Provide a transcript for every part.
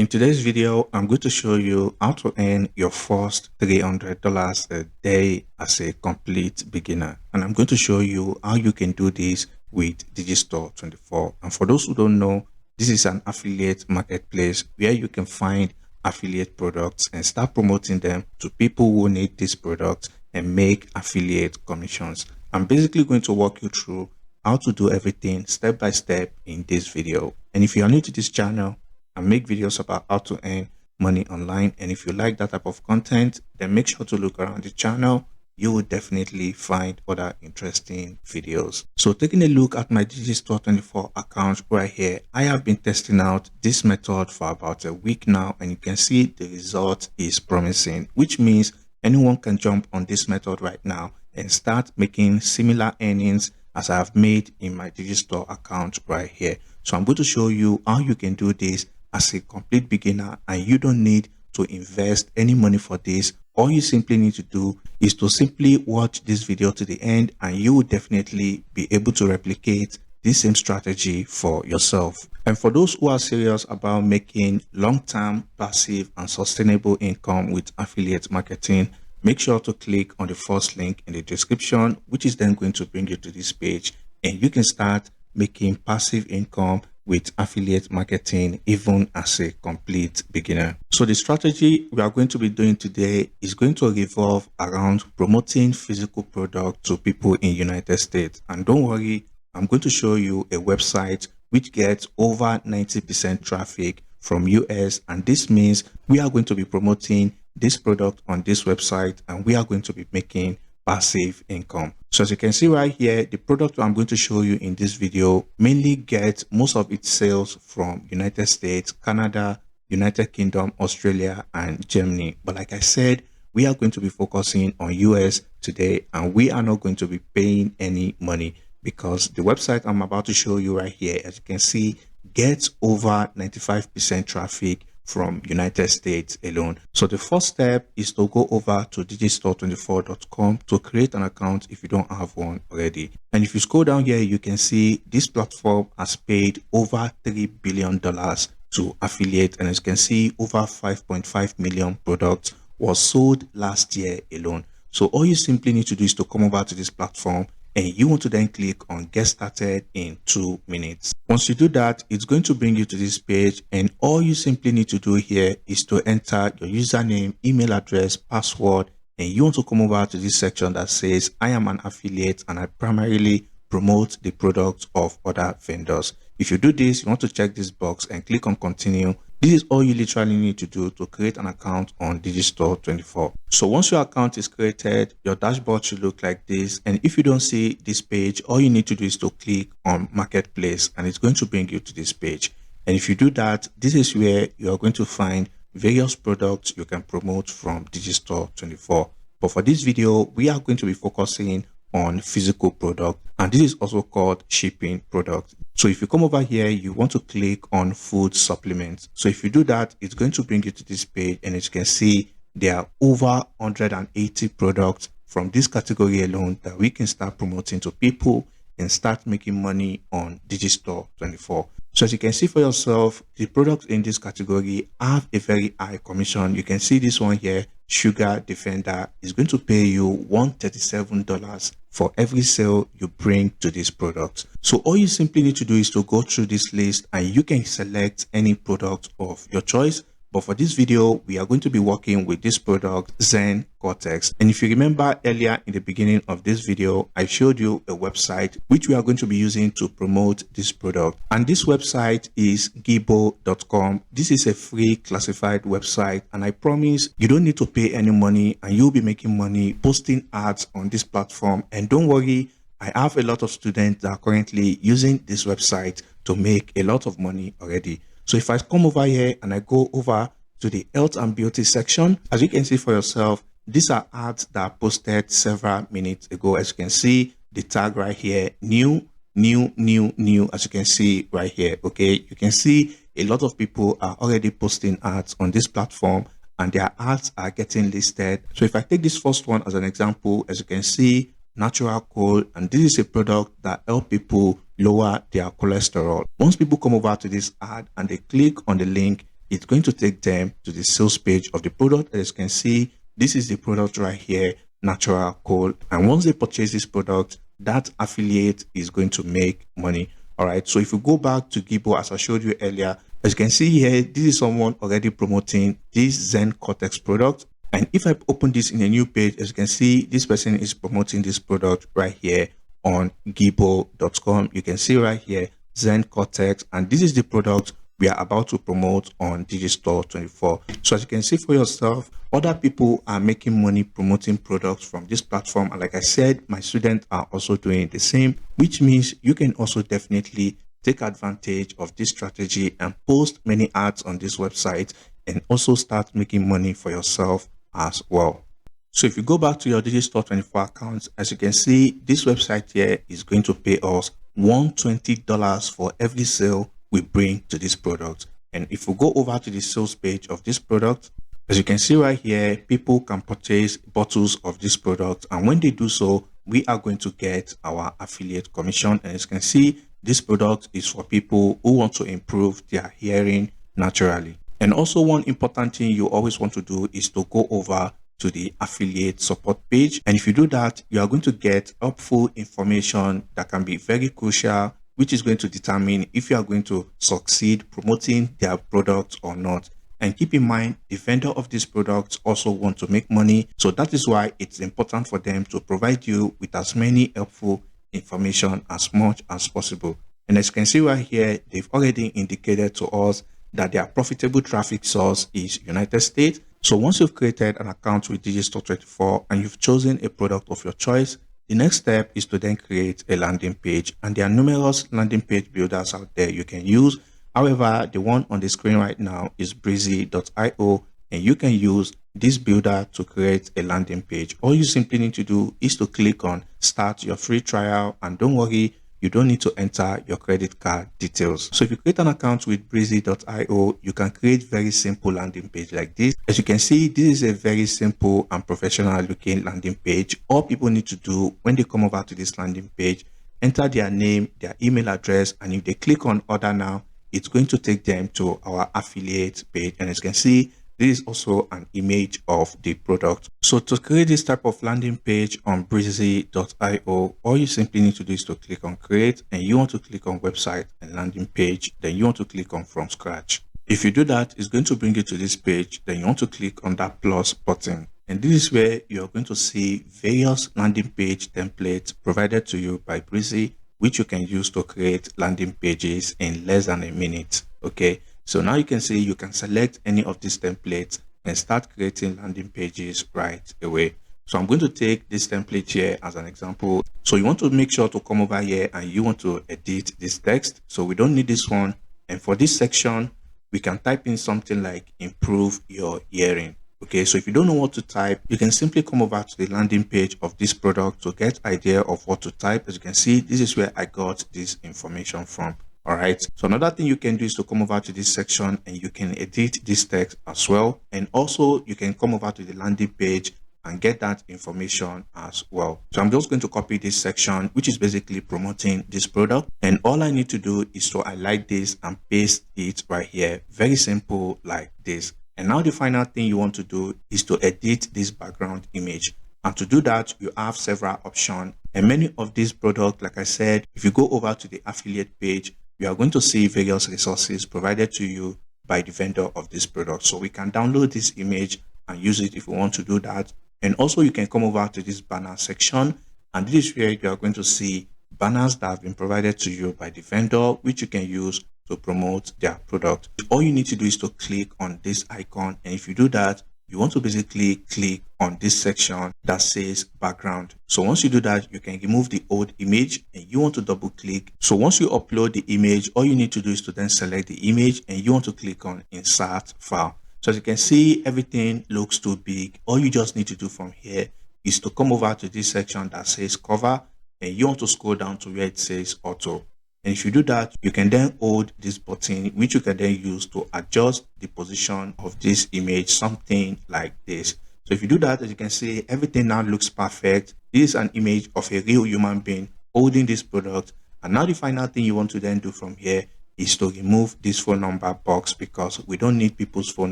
In today's video, I'm going to show you how to earn your first $300 a day as a complete beginner. And I'm going to show you how you can do this with Digistore24. And for those who don't know, this is an affiliate marketplace where you can find affiliate products and start promoting them to people who need these products and make affiliate commissions. I'm basically going to walk you through how to do everything step by step in this video. And if you are new to this channel, I make videos about how to earn money online, and if you like that type of content, then make sure to look around the channel. You will definitely find other interesting videos. So taking a look at my Digistore24 account right here, I have been testing out this method for about a week now, and you can see the result is promising, which means anyone can jump on this method right now and start making similar earnings as I have made in my Digistore account right here. So I'm going to show you how you can do this as a complete beginner, and you don't need to invest any money for this. All you simply need to do is to simply watch this video to the end, and you will definitely be able to replicate this same strategy for yourself. And for those who are serious about making long-term passive and sustainable income with affiliate marketing, make sure to click on the first link in the description, which is then going to bring you to this page, and you can start making passive income with affiliate marketing even as a complete beginner. So the strategy we are going to be doing today is going to revolve around promoting physical products to people in United States. And don't worry, I'm going to show you a website which gets over 90% traffic from US, and this means we are going to be promoting this product on this website and we are going to be making passive income. So as you can see right here, the product I'm going to show you in this video mainly gets most of its sales from United States, Canada, United Kingdom, Australia, and Germany. But like I said, we are going to be focusing on US today, and we are not going to be paying any money because the website I'm about to show you right here, as you can see, gets over 95% traffic from United States alone. So the first step is to go over to digistore24.com to create an account if you don't have one already. And if you scroll down here, you can see this platform has paid over $3 billion to affiliate, and as you can see, over 5.5 million products was sold last year alone. So all you simply need to do is to come over to this platform, and you want to then click on get started in 2 minutes. Once you do that, it's going to bring you to this page, and all you simply need to do here is to enter your username, email address, password, and you want to come over to this section that says I am an affiliate and I primarily promote the products of other vendors. If you do this, you want to check this box and click on continue. This is all you literally need to do to create an account on Digistore24. So once your account is created, your dashboard should look like this. And if you don't see this page, all you need to do is to click on marketplace and it's going to bring you to this page. And if you do that, this is where you are going to find various products you can promote from Digistore24. But for this video, we are going to be focusing on physical product, and this is also called shipping product. So if you come over here, you want to click on food supplements. So if you do that, it's going to bring you to this page, and as you can see, there are over 180 products from this category alone that we can start promoting to people and start making money on Digistore24. So as you can see for yourself, the products in this category have a very high commission. You can see this one here, Sugar Defender, is going to pay you $137 for every sale you bring to this product. So all you simply need to do is to go through this list and you can select any product of your choice. But for this video, we are going to be working with this product, Zen Cortex. And if you remember earlier in the beginning of this video, I showed you a website which we are going to be using to promote this product. And this website is Geebo.com. This is a free classified website, and I promise you don't need to pay any money and you'll be making money posting ads on this platform. And don't worry, I have a lot of students that are currently using this website to make a lot of money already. So if I come over here and I go over to the health and beauty section, as you can see for yourself, these are ads that are posted several minutes ago. As you can see, the tag right here, new, as you can see right here. Okay, you can see a lot of people are already posting ads on this platform and their ads are getting listed. So if I take this first one as an example, as you can see, natural coal, and this is a product that help people lower their cholesterol. Once people come over to this ad and they click on the link, it's going to take them to the sales page of the product. As you can see, this is the product right here, natural coal. And once they purchase this product, that affiliate is going to make money. All right. So if you go back to Geebo, as I showed you earlier, as you can see here, this is someone already promoting this Zen Cortex product. And if I open this in a new page, as you can see, this person is promoting this product right here on Geebo.com. You can see right here, Zen Cortex, and this is the product we are about to promote on Digistore24. So as you can see for yourself, other people are making money promoting products from this platform. And like I said, my students are also doing the same, which means you can also definitely take advantage of this strategy and post many ads on this website and also start making money for yourself as well. So if you go back to your Digistore24 account, as you can see, this website here is going to pay us $120 for every sale we bring to this product. And if we go over to the sales page of this product, as you can see right here, people can purchase bottles of this product. And when they do so, we are going to get our affiliate commission. And as you can see, this product is for people who want to improve their hearing naturally. And also one important thing you always want to do is to go over to the affiliate support page. And if you do that, you are going to get helpful information that can be very crucial, which is going to determine if you are going to succeed promoting their product or not. And keep in mind, the vendor of these products also want to make money. So that is why it's important for them to provide you with as many helpful information as much as possible. And as you can see right here, they've already indicated to us that their profitable traffic source is United States. So once you've created an account with Digistore24 and you've chosen a product of your choice, the next step is to then create a landing page. And there are numerous landing page builders out there you can use. However, the one on the screen right now is breezy.io, and you can use this builder to create a landing page. All you simply need to do is to click on start your free trial, and don't worry, you don't need to enter your credit card details. So if you create an account with breezy.io, you can create very simple landing page like this. As you can see, this is a very simple and professional looking landing page. All people need to do when they come over to this landing page, enter their name, their email address, and if they click on order now, it's going to take them to our affiliate page. And as you can see, this is also an image of the product. So to create this type of landing page on breezy.io, all you simply need to do is to click on create, and you want to click on website and landing page. Then you want to click on from scratch. If you do that, it's going to bring you to this page. Then you want to click on that plus button. And this is where you're going to see various landing page templates provided to you by Breezy, which you can use to create landing pages in less than a minute. Okay. So now you can see you can select any of these templates and start creating landing pages right away. So I'm going to take this template here as an example. So you want to make sure to come over here and you want to edit this text. So we don't need this one. And for this section, we can type in something like improve your hearing. Okay, so if you don't know what to type, you can simply come over to the landing page of this product to get idea of what to type. As you can see, this is where I got this information from. All right. So another thing you can do is to come over to this section and you can edit this text as well. And also you can come over to the landing page and get that information as well. So I'm just going to copy this section, which is basically promoting this product. And all I need to do is to highlight this and paste it right here. Very simple like this. And now the final thing you want to do is to edit this background image. And to do that, you have several options. And many of these products, like I said, if you go over to the affiliate page, you are going to see various resources provided to you by the vendor of this product. So we can download this image and use it if we want to do that. And also you can come over to this banner section, and this is where you are going to see banners that have been provided to you by the vendor, which you can use to promote their product. All you need to do is to click on this icon. And if you do that, you want to basically click on this section that says background. So once you do that, you can remove the old image and you want to double click. So once you upload the image, all you need to do is to then select the image and you want to click on insert file. So as you can see, everything looks too big. All you just need to do from here is to come over to this section that says cover, and you want to scroll down to where it says auto. And if you do that, you can then hold this button, which you can then use to adjust the position of this image, something like this. So if you do that, as you can see, everything now looks perfect. This is an image of a real human being holding this product. And now the final thing you want to then do from here is to remove this phone number box because we don't need people's phone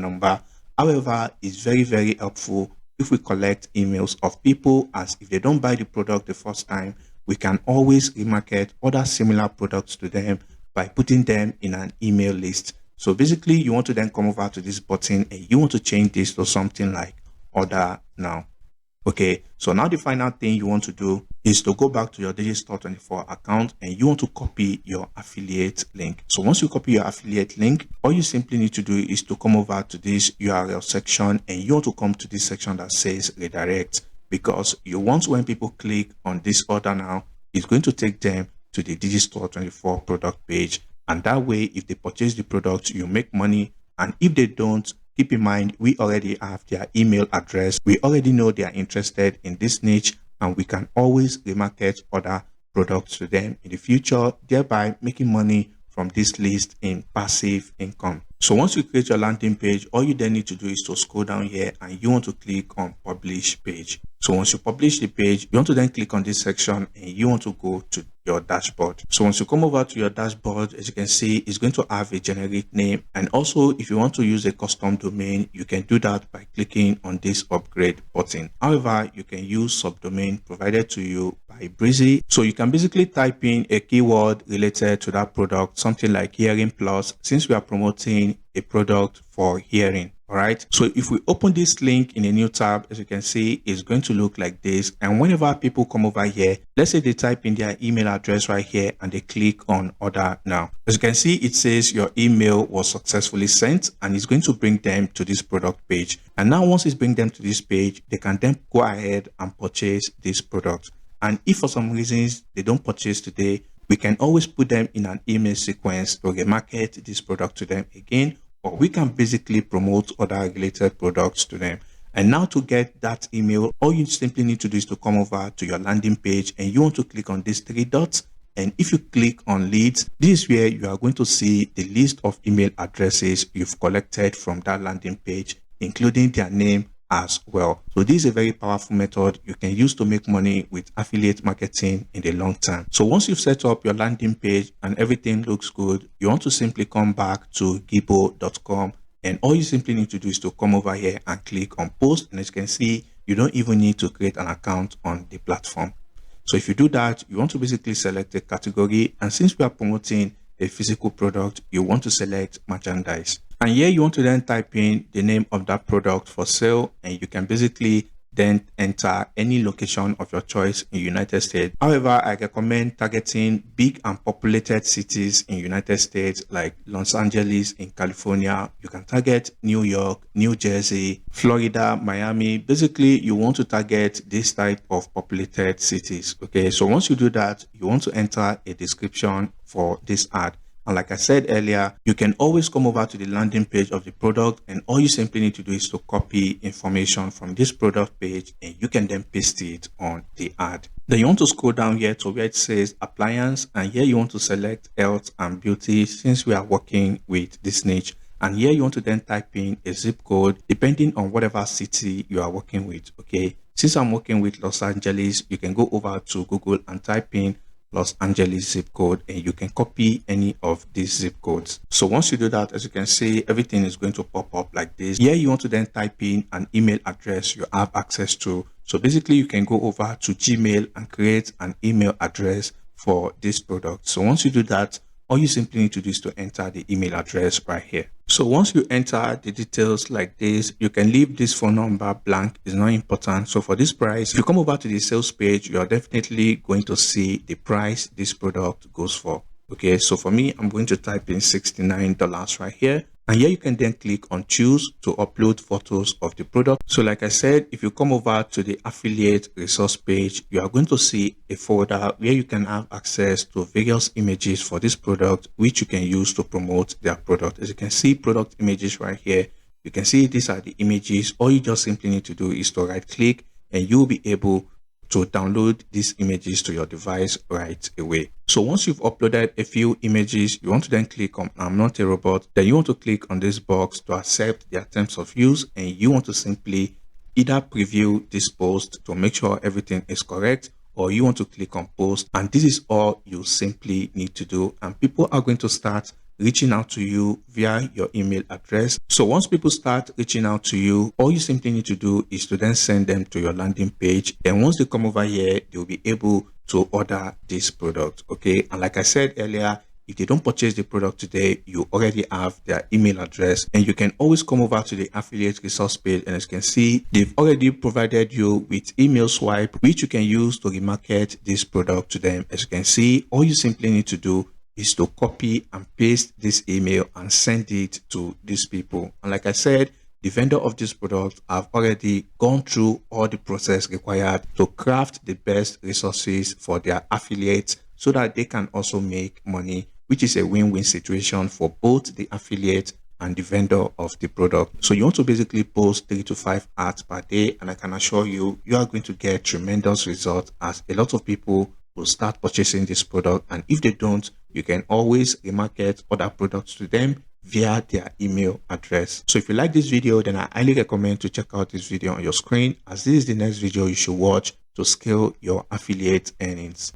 number. However, it's very, very helpful if we collect emails of people, as if they don't buy the product the first time, we can always remarket other similar products to them by putting them in an email list. So basically, you want to then come over to this button and you want to change this to something like order now. Okay, so now the final thing you want to do is to go back to your Digistore24 account and you want to copy your affiliate link. So once you copy your affiliate link, all you simply need to do is to come over to this URL section and you want to come to this section that says redirect, because you want, when people click on this order now, it's going to take them to the Digistore24 product page. And that way, if they purchase the product, you make money. And if they don't, keep in mind, we already have their email address. We already know they are interested in this niche, and we can always remarket other products to them in the future, thereby making money from this list in passive income. So once you create your landing page, all you then need to do is to scroll down here and you want to click on publish page. So once you publish the page, you want to then click on this section and you want to go to your dashboard. So once you come over to your dashboard, as you can see, it's going to have a generic name. And also, if you want to use a custom domain, you can do that by clicking on this upgrade button. However, you can use subdomain provided to you by Breezy. So you can basically type in a keyword related to that product, something like hearing plus, since we are promoting a product for hearing. All right, so if we open this link in a new tab, as you can see, it's going to look like this. And whenever people come over here, let's say they type in their email address right here and they click on order now. As you can see, it says your email was successfully sent and it's going to bring them to this product page. And now once it's bring them to this page, they can then go ahead and purchase this product. And if for some reasons they don't purchase today, we can always put them in an email sequence to remarket this product to them again, or we can basically promote other related products to them. And now to get that email, all you simply need to do is to come over to your landing page and you want to click on these three dots. And if you click on leads, this is where you are going to see the list of email addresses you've collected from that landing page, including their name as well. So this is a very powerful method you can use to make money with affiliate marketing in the long term. So once you've set up your landing page and everything looks good, you want to simply come back to Geebo.com, and all you simply need to do is to come over here and click on post. And as you can see, you don't even need to create an account on the platform. So if you do that, you want to basically select a category, and since we are promoting a physical product, you want to select merchandise. And here you want to then type in the name of that product for sale, and you can basically then enter any location of your choice in United States. However, I recommend targeting big and populated cities in United States like Los Angeles in California. You can target New York, New Jersey, Florida, Miami. Basically, you want to target this type of populated cities. Okay, so once you do that, you want to enter a description for this ad. And like I said earlier, you can always come over to the landing page of the product, and all you simply need to do is to copy information from this product page and you can then paste it on the ad. Then you want to scroll down here to where it says appliance, and here you want to select health and beauty since we are working with this niche. And here you want to then type in a zip code depending on whatever city you are working with. Okay, since I'm working with Los Angeles, you can go over to Google and type in Los Angeles zip code and you can copy any of these zip codes. So once you do that, as you can see, everything is going to pop up like this. Here you want to then type in an email address you have access to. So basically you can go over to Gmail and create an email address for this product. So once you do that, all you simply need to do is to enter the email address right here. So once you enter the details like this, you can leave this phone number blank. It's not important. So for this price, if you come over to the sales page, you are definitely going to see the price this product goes for. Okay, so for me, I'm going to type in $69 right here. And here you can then click on choose to upload photos of the product. So like I said, if you come over to the affiliate resource page, you are going to see a folder where you can have access to various images for this product, which you can use to promote their product. As you can see, product images right here. You can see these are the images. All you just simply need to do is to right click and you'll be able to download these images to your device right away. So once you've uploaded a few images, you want to then click on I'm not a robot. Then you want to click on this box to accept their terms of use, and you want to simply either preview this post to make sure everything is correct, or you want to click on post, and this is all you simply need to do, and people are going to start reaching out to you via your email address. So once people start reaching out to you, all you simply need to do is to then send them to your landing page. And once they come over here, they'll be able to order this product. Okay. And like I said earlier, if they don't purchase the product today, you already have their email address, and you can always come over to the affiliate resource page, and as you can see, they've already provided you with email swipe, which you can use to remarket this product to them. As you can see, all you simply need to do is to copy and paste this email and send it to these people. And like I said, the vendor of this product have already gone through all the process required to craft the best resources for their affiliates so that they can also make money, which is a win-win situation for both the affiliate and the vendor of the product. So you want to basically post 3 to 5 ads per day, and I can assure you, you are going to get tremendous results as a lot of people will start purchasing this product. And if they don't, you can always remarket other products to them via their email address. So if you like this video, then I highly recommend to check out this video on your screen, as this is the next video you should watch to scale your affiliate earnings.